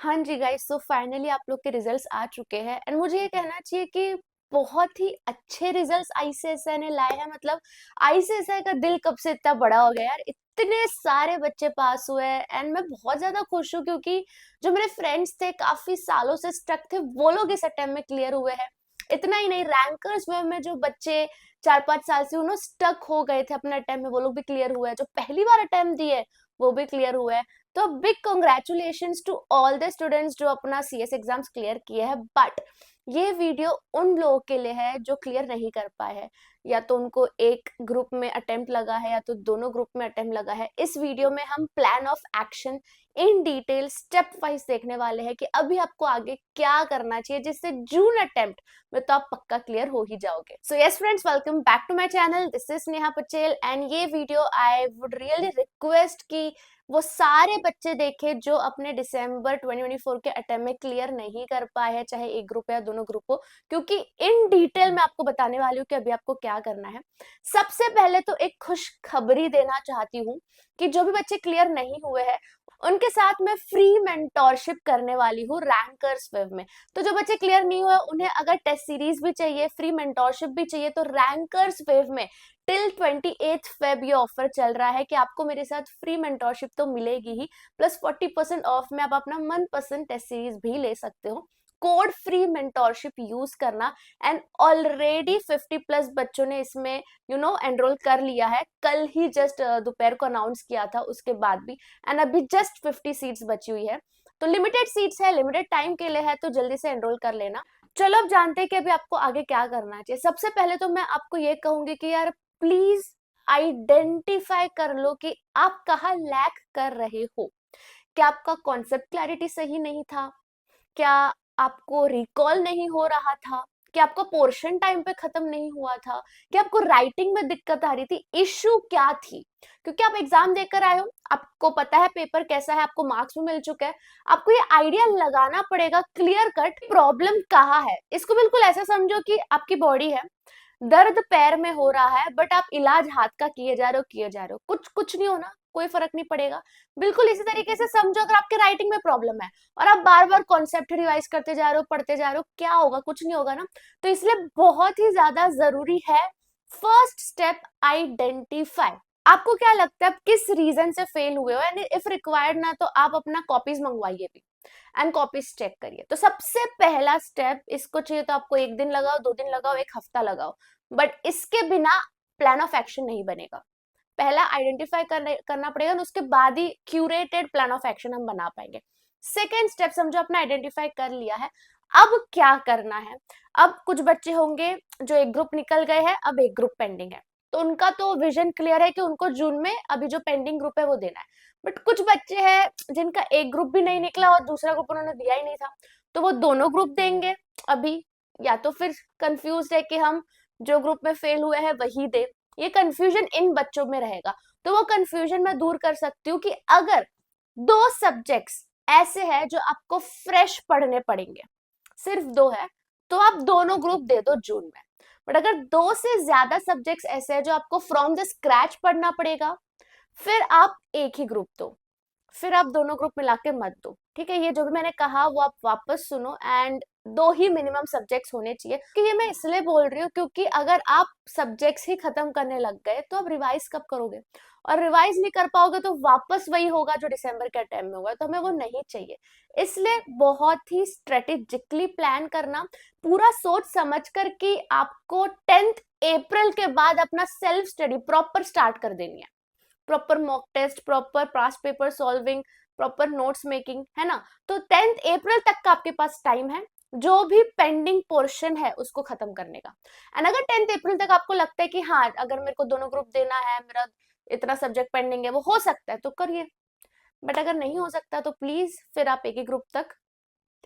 हाँ जी गाइस, तो फाइनली आप लोग के रिजल्ट्स आ चुके हैं एंड मुझे ये कहना चाहिए कि बहुत ही अच्छे रिजल्ट्स आईसीएसआई ने लाए हैं। मतलब आईसीएसआई का दिल कब से इतना बड़ा हो गया यार, इतने सारे बच्चे पास हुए हैं एंड मैं बहुत ज्यादा खुश हूँ क्योंकि जो मेरे फ्रेंड्स थे काफी सालों से स्टक थे वो लोग इस अटेम्प्ट में क्लियर हुए हैं। इतना ही नहीं, रैंकर्स में जो बच्चे 4-5 साल से उन्होंने स्टक हो गए थे अपने अटेम्प्ट में वो लोग भी क्लियर हुए हैं। जो पहली बार अटेम्प्ट दिए वो भी क्लियर हुए हैं। तो big congratulations to all the students जो अपना सीएस एग्जाम्स क्लियर किए हैं। बट ये वीडियो उन लोगों के लिए है जो क्लियर नहीं कर पाए हैं, या तो उनको एक ग्रुप में अटेम्प्ट लगा है या तो दोनों ग्रुप में अटेम्प्ट लगा है। इस वीडियो में हम plan of action in detail step wise देखने वाले हैं कि अभी आपको आगे क्या करना चाहिए जिससे जून अटेम्प्ट में तो आप पक्का क्लियर हो ही जाओगे। So yes friends, welcome back to my channel. This is Neha Patel and ये video I would really request कि वो सारे बच्चे देखे जो अपने दिसंबर 2024 के अटेम्प्ट में क्लियर नहीं कर पाए हैं, चाहे एक ग्रुप या दोनों ग्रुप हो, क्योंकि इन डिटेल मैं आपको बताने वाली हूँ कि अभी आपको क्या करना है। सबसे पहले तो एक खुश खबरी देना चाहती हूँ कि जो भी बच्चे क्लियर नहीं हुए हैं उनके साथ मैं फ्री मेंटोरशिप करने वाली हूँ रैंकर्स वेब में। तो जो बच्चे क्लियर नहीं हुए उन्हें अगर टेस्ट सीरीज भी चाहिए, फ्री मेंटोरशिप भी चाहिए, तो रैंकर्स वेव में टिल 28 फेब ये ऑफर चल रहा है कि आपको मेरे साथ फ्री मेंटोरशिप तो मिलेगी ही, प्लस 40% ऑफ में आप अपना मनपसंद टेस्ट सीरीज भी ले सकते हो। कोड फ्री मेंटोरशिप यूज करना एंड ऑलरेडी 50+ बच्चों ने इसमें एनरोल कर लिया है। कल ही जस्ट दोपहर को अनाउंस किया था, उसके बाद भी एंड अभी जस्ट 50 सीट्स बची हुई है। तो लिमिटेड सीट्स है, लिमिटेड टाइम के लिए है, तो जल्दी से एनरोल कर लेना। चलो अब जानते हैं कि अभी आपको आगे क्या करना चाहिए। सबसे पहले तो मैं आपको ये कहूंगी कि यार प्लीज आइडेंटिफाई कर लो कि आप कहाँ लैक कर रहे हो। क्या आपका कॉन्सेप्ट क्लैरिटी सही नहीं था? क्या आपको रिकॉल नहीं हो रहा था? क्या आपका पोर्शन टाइम पे खत्म नहीं हुआ था? क्या आपको राइटिंग में दिक्कत आ रही थी? इश्यू क्या थी? क्योंकि आप एग्जाम देकर आए हो, आपको पता है पेपर कैसा है, आपको मार्क्स भी मिल चुका है। आपको ये आइडिया लगाना पड़ेगा क्लियर कट प्रॉब्लम कहाँ है। इसको बिल्कुल ऐसा समझो कि आपकी बॉडी है, दर्द पैर में हो रहा है, बट आप इलाज हाथ का किए जा रहे हो, कुछ कुछ नहीं होना, कोई फर्क नहीं पड़ेगा। बिल्कुल इसी तरीके से समझो अगर आपके राइटिंग में प्रॉब्लम है और आप बार बार कॉन्सेप्ट रिवाइज करते जा रहे हो, पढ़ते जा रहे हो, क्या होगा? कुछ नहीं होगा ना। तो इसलिए बहुत ही ज्यादा जरूरी है फर्स्ट स्टेप, आइडेंटिफाई। आपको क्या लगता है आप किस रीजन से फेल हुए हो, एंड इफ रिक्वायर्ड ना तो आप अपना कॉपीज मंगवाइए भी एंड कॉपीज चेक करिए। तो सबसे पहला स्टेप, इसको चाहिए तो आपको 1 दिन लगाओ, 2 दिन लगाओ, एक हफ्ता लगाओ, बट इसके बिना प्लान ऑफ एक्शन नहीं बनेगा। पहला आइडेंटिफाई करना पड़ेगा और उसके बाद ही क्यूरेटेड प्लान ऑफ एक्शन हम बना पाएंगे। सेकेंड स्टेप समझो अपना आइडेंटिफाई कर लिया है, अब क्या करना है। अब कुछ बच्चे होंगे जो एक ग्रुप निकल गए हैं, अब एक ग्रुप पेंडिंग है, तो उनका तो विजन क्लियर है कि उनको जून में अभी जो पेंडिंग ग्रुप है वो देना है। बट कुछ बच्चे हैं जिनका एक ग्रुप भी नहीं निकला और दूसरा ग्रुप उन्होंने दिया ही नहीं था, तो वो दोनों ग्रुप देंगे अभी, या तो फिर कंफ्यूज है कि हम जो ग्रुप में फेल हुए हैं वही दे। ये कंफ्यूजन इन बच्चों में रहेगा। तो वो कंफ्यूजन मैं दूर कर सकती हूँ कि अगर 2 सब्जेक्ट्स ऐसे हैं जो आपको फ्रेश पढ़ने पड़ेंगे, सिर्फ 2 है, तो आप दोनों ग्रुप दे दो जून में। बट अगर 2 से ज्यादा सब्जेक्ट्स ऐसे हैं जो आपको फ्रॉम द स्क्रैच पढ़ना पड़ेगा, फिर आप एक ही ग्रुप दो, फिर आप दोनों ग्रुप मिला के मत दो। ठीक है, ये जो भी मैंने कहा वो आप वापस सुनो एंड 2 ही मिनिमम सब्जेक्ट्स होने चाहिए। कि ये मैं इसलिए बोल रही हूँ क्योंकि अगर आप सब्जेक्ट्स ही खत्म करने लग गए तो आप रिवाइज कब करोगे, और रिवाइज नहीं कर पाओगे तो वापस वही होगा जो दिसंबर के टाइम में हुआ। तो हमें वो नहीं चाहिए। इसलिए बहुत ही स्ट्रेटेजिकली प्लान करना, पूरा सोच समझ कर कि आपको 10 अप्रैल के बाद अपना सेल्फ स्टडी प्रॉपर स्टार्ट कर देनी है। Proper mock test, proper past paper solving, proper notes making, है ना। तो 10 अप्रैल तक का आपके पास टाइम है जो भी पेंडिंग पोर्शन है उसको खत्म करने का। एंड अगर 10 अप्रैल तक आपको लगता है कि हाँ अगर मेरे को दोनों ग्रुप देना है, मेरा इतना सब्जेक्ट पेंडिंग है, वो हो सकता है तो करिए। बट अगर नहीं हो सकता तो प्लीज फिर आप एक ही ग्रुप तक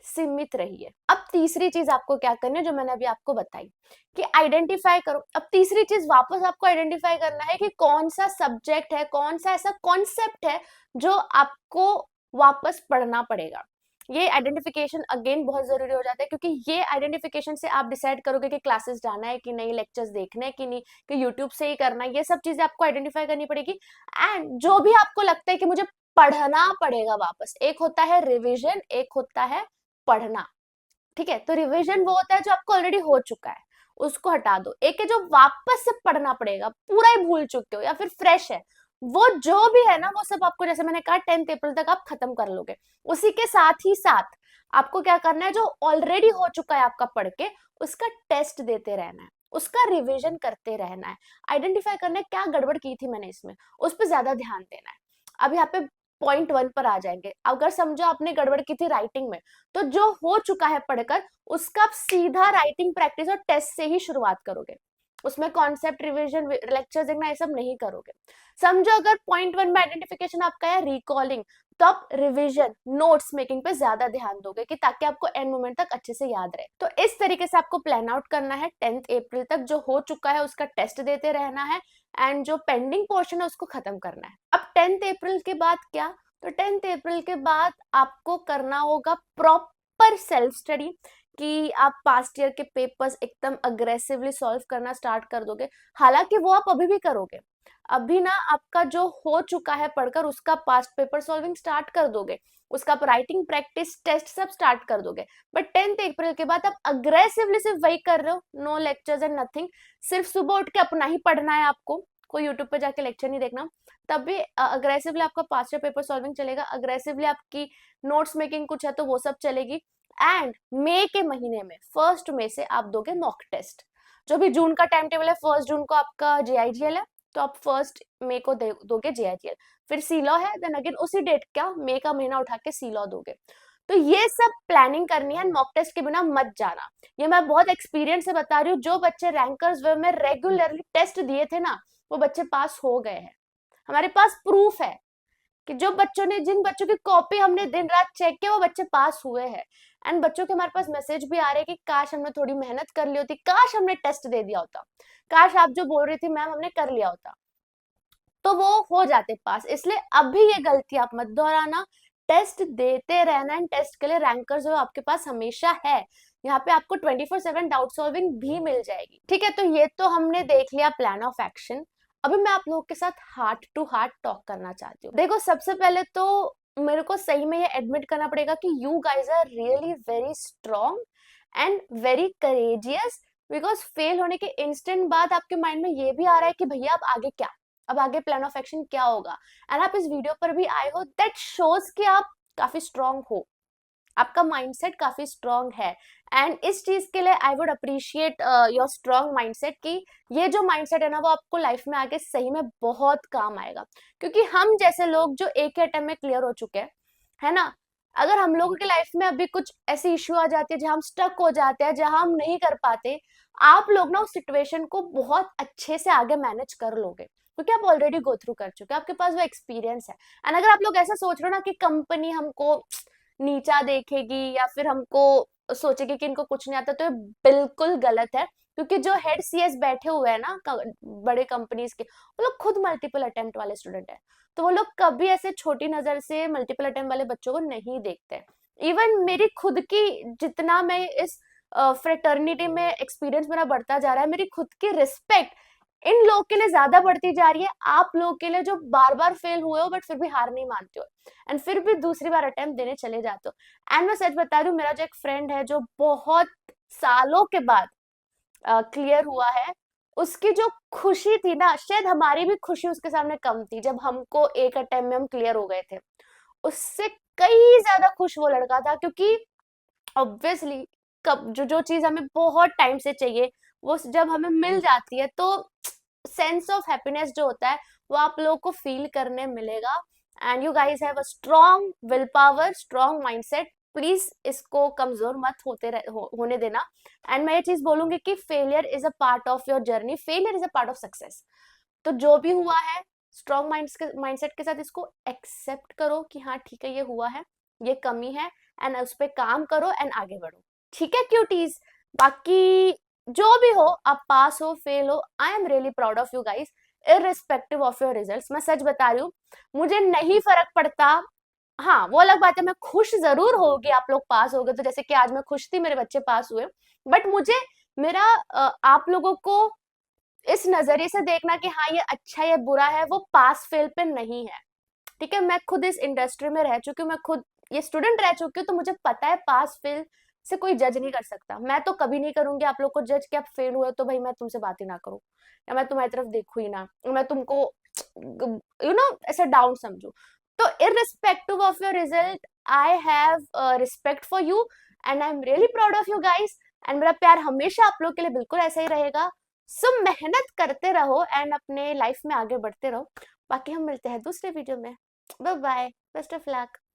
सीमित रहिए। अब तीसरी चीज आपको क्या करनी है जो मैंने अभी आपको बताई कि आइडेंटिफाई करो। अब तीसरी चीज वापस आपको आइडेंटिफाई करना है कि कौन सा सब्जेक्ट है, कौन सा ऐसा कॉन्सेप्ट है जो आपको वापस पढ़ना पड़ेगा। ये आइडेंटिफिकेशन अगेन बहुत जरूरी हो जाता है, क्योंकि ये आइडेंटिफिकेशन से आप डिसाइड करोगे कि क्लासेस जाना है कि नहीं, लेक्चर्स देखने हैं कि नहीं, कि यूट्यूब से ही करना है। ये सब चीजें आपको आइडेंटिफाई करनी पड़ेगी। एंड जो भी आपको लगता है कि मुझे पढ़ना पड़ेगा वापस। एक होता है रिवीजन, एक होता है पढ़ना। ठीक है, तो रिवीजन वो होता है जो आपको ऑलरेडी हो चुका है, उसको हटा दो। एक है जो वापस से पढ़ना पड़ेगा, पूरा ही भूल चुके हो या फिर फ्रेश है, वो जो भी है ना वो सब आपको, जैसे मैंने कहा 10th अप्रैल तक आप खत्म कर लोगे। उसी के साथ ही साथ आपको क्या करना है, जो ऑलरेडी हो चुका है आपका पढ़ के, उसका टेस्ट देते रहना है, उसका रिवीजन करते रहना है, आइडेंटिफाई करना है क्या गड़बड़ की थी मैंने इसमें, उस पर ज्यादा ध्यान देना है। अब यहाँ पे पॉइंट 1 पर आ जाएंगे। अगर समझो आपने गड़बड़ की थी राइटिंग में, तो जो हो चुका है पढ़कर उसका आप सीधा राइटिंग प्रैक्टिस और टेस्ट से ही शुरुआत करोगे। उसमें कॉन्सेप्ट रिवीजन लेक्चर्स देखना ये सब नहीं करोगे। समझो अगर पॉइंट 1 में आइडेंटिफिकेशन आपका है रिकॉलिंग, तो आप रिवीजन नोट्स मेकिंग पे ज्यादा ध्यान दोगे कि ताकि आपको एंड मोमेंट तक अच्छे से याद रहे। तो इस तरीके से आपको प्लान आउट करना है। 10th अप्रैल तक जो हो चुका है उसका टेस्ट देते रहना है, एंड जो पेंडिंग पोर्शन है उसको खत्म करना है। अब 10th अप्रैल के बाद क्या, तो 10th अप्रैल के बाद आपको करना होगा प्रॉपर सेल्फ स्टडी, कि आप पास्ट ईयर के पेपर्स एकदम अग्रेसिवली सॉल्व करना स्टार्ट कर दोगे। हालांकि वो आप अभी भी करोगे, अभी ना आपका जो हो चुका है पढ़कर उसका पास्ट पेपर सॉल्विंग स्टार्ट कर दोगे, उसका आप राइटिंग प्रैक्टिस टेस्ट सब स्टार्ट कर दोगे। बट 10th अप्रैल के बाद आप अग्रेसिवली सिर्फ वही कर रहे हो, नो लेक्चर्स एंड नथिंग, सिर्फ सुबह उठ के अपना ही पढ़ना है आपको, कोई यूट्यूब पे जाके लेक्चर नहीं देखना। तब भी अग्रेसिवली आपका पास्ट ईयर पेपर सॉल्विंग चलेगा, अग्रेसिवली आपकी नोट्स मेकिंग कुछ है तो वो सब चलेगी। एंड मई के महीने में 1 मई से आप दोगे मॉक टेस्ट। जो भी जून का टाइम टेबल है, 1 जून को आपका JIGL है, तो आप 1 मई को दोगे JIGL। फिर सीलॉ है, देन अगेन उसी डेट का मई का महीना उठा के सीलॉ दोगे। तो ये सब प्लानिंग करनी है, मॉक टेस्ट के बिना मत जाना। ये मैं बहुत एक्सपीरियंस से बता रही हूँ, जो बच्चे रैंकर्स वेब में रेगुलरली टेस्ट दिए थे ना, वो बच्चे पास हो गए हैं। हमारे पास प्रूफ है कि जो बच्चों ने, जिन बच्चों की कॉपी हमने दिन रात चेक किया, वो बच्चे पास हुए हैं। एंड बच्चों के हमारे पास मैसेज भी आ रहे हैं कि काश हमने थोड़ी मेहनत कर ली होती, काश हमने टेस्ट दे दिया होता, काश आप जो बोल रही थी मैम हमने कर लिया होता, तो वो हो जाते पास। इसलिए अभी ये गलती आप मत दोहराना, टेस्ट देते रहना। एंड टेस्ट के लिए रैंकर्स जो आपके पास हमेशा है, यहाँ पे आपको 24/7 डाउट सॉल्विंग भी मिल जाएगी। ठीक है, तो ये तो हमने देख लिया प्लान ऑफ एक्शन। अभी मैं आप लोगों के साथ हार्ट टू हार्ट टॉक करना चाहती हूँ। देखो, सबसे पहले तो मेरे को सही में ये एडमिट करना पड़ेगा कि you guys are really very strong and very courageous, because fail होने के इंस्टेंट बाद आपके माइंड में ये भी आ रहा है कि भैया अब आगे क्या, अब आगे प्लान ऑफ एक्शन क्या होगा। एंड आप इस वीडियो पर भी आए हो, दैट शोज कि आप काफी स्ट्रांग हो, आपका माइंडसेट काफी स्ट्रांग है। एंड इस चीज के लिए I would appreciate your strong mindset, कि ये जो माइंडसेट है ना वो आपको लाइफ में आगे सही में बहुत काम आएगा। क्योंकि हम जैसे लोग जो एक ही अटेम्प्ट में क्लियर हो चुके हैं, है ना, अगर हम लोगों की लाइफ में अभी कुछ ऐसी इश्यू आ जाती है जहां हम स्टक हो जाते हैं, जहां हम नहीं कर पाते, आप लोग ना उस सिचुएशन को बहुत अच्छे से आगे मैनेज कर लोगे, क्योंकि आप ऑलरेडी गो थ्रू कर चुके हैं, आपके पास वो एक्सपीरियंस है। एंड अगर आप लोग ऐसा सोच रहे हो ना कि कंपनी हमको नीचा देखेगी या फिर हमको सोचेगी कि इनको कुछ नहीं आता, तो ये बिल्कुल गलत है। क्योंकि जो हेड CS बैठे हुए हैं ना बड़े कंपनीज के, वो लोग खुद मल्टीपल अटेम्प्ट वाले स्टूडेंट है, तो वो लोग कभी ऐसे छोटी नजर से मल्टीपल अटेम्प्ट वाले बच्चों को नहीं देखते। इवन मेरी खुद की, जितना मैं इस फ्रेटर्निटी में एक्सपीरियंस मेरा बढ़ता जा रहा है, मेरी खुद की रिस्पेक्ट इन लोगों के लिए ज्यादा बढ़ती जा रही है, आप लोगों के लिए जो बार बार फेल हुए हो बट फिर भी हार नहीं मानते हो, एंड फिर भी दूसरी बार अटेम्प्ट देने चले जाते हो। एंड मैं सच बता रही हूँ, मेरा जो एक फ्रेंड है जो बहुत सालों के बाद क्लियर हुआ है, उसकी जो खुशी थी ना, शायद हमारी भी खुशी उसके सामने कम थी जब हमको एक अटेम्प्ट में हम क्लियर हो गए थे। उससे कई ज्यादा खुश वो लड़का था, क्योंकि ऑब्वियसली कब जो जो चीज हमें बहुत टाइम से चाहिए, वो जब हमें मिल जाती है, तो सेंस ऑफ हैप्पीनेस जो होता है वो आप लोगों को फील करने मिलेगा। And you guys have a strong will power, strong mindset, please इसको कमजोर मत होने देना। एंड मैं ये चीज बोलूंगी कि failure is a part of your journey, failure is a part of success. तो जो भी हुआ है, स्ट्रॉन्ग माइंडसेट के साथ इसको एक्सेप्ट करो कि हाँ ठीक है, ये हुआ है, ये कमी है, एंड उस पर काम करो एंड आगे बढ़ो। ठीक है क्यूटीज, बाकी जो भी हो, आप पास हो फेल हो, I am really proud of you guys, irrespective of your results. मैं सच बता रही हूँ, मुझे नहीं फर्क पड़ता। हाँ, वो अलग बात है, मैं खुश जरूर होगी आप लोग पास हो गए, तो जैसे कि आज मैं खुश थी मेरे बच्चे पास हुए, बट मुझे मेरा आप लोगों को इस नजरिए से देखना कि हाँ ये अच्छा या बुरा है, वो पास फेल पे नहीं है। ठीक है, मैं खुद इस इंडस्ट्री में रह चुकी हूँ, मैं खुद ये स्टूडेंट रह चुकी हूँ, तो मुझे पता है पास फेल से कोई जज नहीं कर सकता। मैं तो कभी नहीं करूंगी आप लोग को जज कि आप फेल हुए तो भाई मैं तुमसे बात ही ना करूं, या मैं तुम्हारी तरफ देखूं ही ना, मैं तुमको ऐसे डाउन समझू। तो irrespective of your result, I have respect for you and I'm really proud of you guys। And मेरा प्यार हमेशा आप लोग के लिए बिल्कुल ऐसा ही रहेगा। सो मेहनत करते रहो एंड अपने लाइफ में आगे बढ़ते रहो। बाकी हम मिलते हैं दूसरे वीडियो में। Bye bye, best of luck.